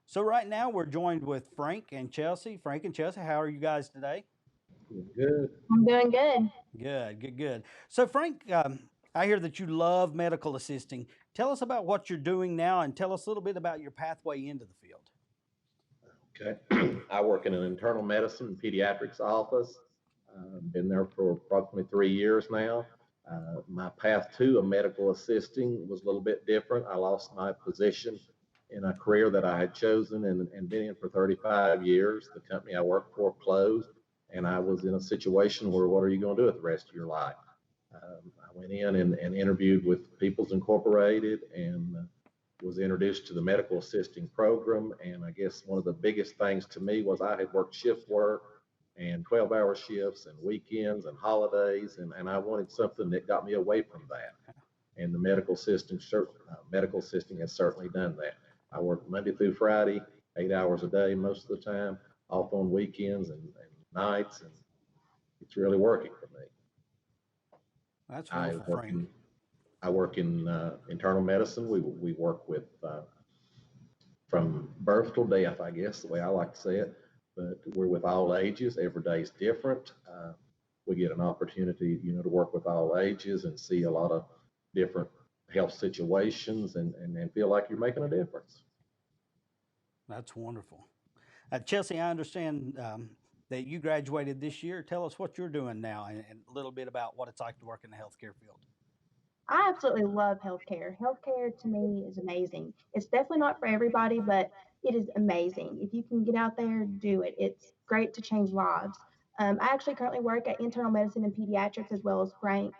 So right now we're joined with Frank and Chelsea. Frank and Chelsea, how are you guys today? Good. I'm doing good. Good, good, good. So Frank, I hear that you love medical assisting. Tell us about what you're doing now, and tell us a little bit about your pathway into the field. Okay. I work in an internal medicine and pediatrics office. Been there for approximately 3 years now. My path to a medical assisting was a little bit different. I lost my position in a career that I had chosen and been in for 35 years. The company I worked for closed, and I was in a situation where what are you going to do with the rest of your life? I went in and interviewed with Peoples Incorporated and was introduced to the medical assisting program. And I guess one of the biggest things to me was I had worked shift work and 12-hour shifts and weekends and holidays, and I wanted something that got me away from that. And the medical assisting has certainly done that. I work Monday through Friday, 8 hours a day most of the time, off on weekends and nights, and it's really working for me. That's I wonderful, work Frank. in I work in internal medicine. We work with from birth till death, I guess the way I like to say it. But we're with all ages. Every day is different. We get an opportunity, to work with all ages and see a lot of different health situations and feel like you're making a difference. That's wonderful. Chelsea, I understand that you graduated this year. Tell us what you're doing now and a little bit about what it's like to work in the healthcare field. I absolutely love healthcare. Healthcare to me is amazing. It's definitely not for everybody, but it is amazing. If you can get out there, do it. It's great to change lives. I actually currently work at internal medicine and pediatrics as well as Frank.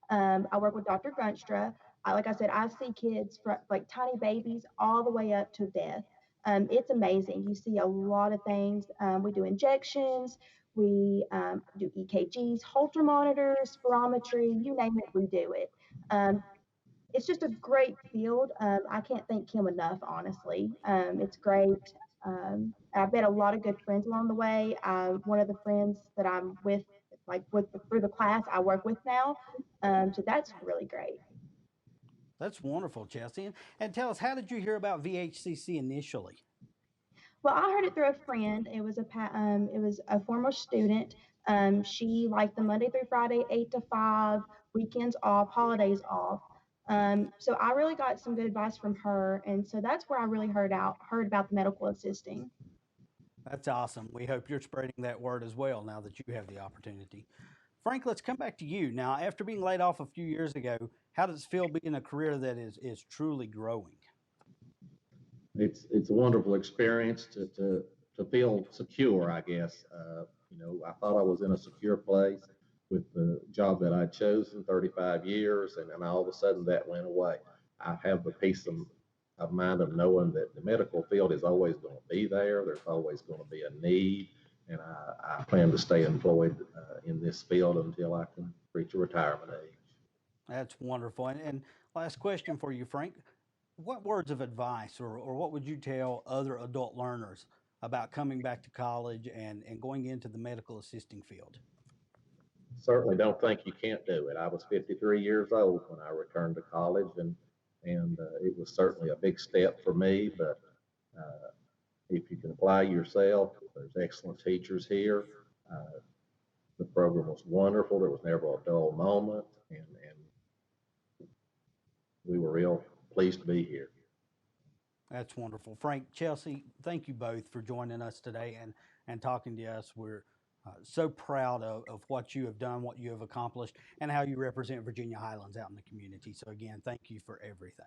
I work with Dr. Gunstra. Like I said, I see kids from like tiny babies all the way up to death. It's amazing. You see a lot of things. We do injections, we do EKGs, Holter monitors, spirometry, you name it, we do it. Um, it's just a great field. I can't thank him enough, honestly. It's great. I've met a lot of good friends along the way. One of the friends that I'm with, like with through the class I work with now, so that's really great. That's wonderful, Chelsea. And tell us, how did you hear about VHCC initially? Well, I heard it through a friend. It was a former student. She liked the Monday through Friday, 8 to 5, weekends off, holidays off. So I really got some good advice from her, and so that's where I really heard about the medical assisting. That's awesome. We hope you're spreading that word as well now that you have the opportunity. Frank, let's come back to you. Now, after being laid off a few years ago, how does it feel being a career that is truly growing? It's a wonderful experience to feel secure, I guess. I thought I was in a secure place with the job that I'd chosen 35 years, and all of a sudden that went away. I have the peace of mind of knowing that the medical field is always going to be there. There's always going to be a need, and I plan to stay employed in this field until I can reach a retirement age. That's wonderful. And last question for you, Frank. What words of advice or what would you tell other adult learners about coming back to college and going into the medical assisting field? Certainly don't think you can't do it. I was 53 years old when I returned to college, and it was certainly a big step for me. But uh, if you can apply yourself, there's excellent teachers here. Uh, the program was wonderful. There was never a dull moment, and we were real pleased to be here. That's wonderful. Frank, Chelsea, thank you both for joining us today and talking to us. We're so proud of what you have done, what you have accomplished, and how you represent Virginia Highlands out in the community. So, again, thank you for everything.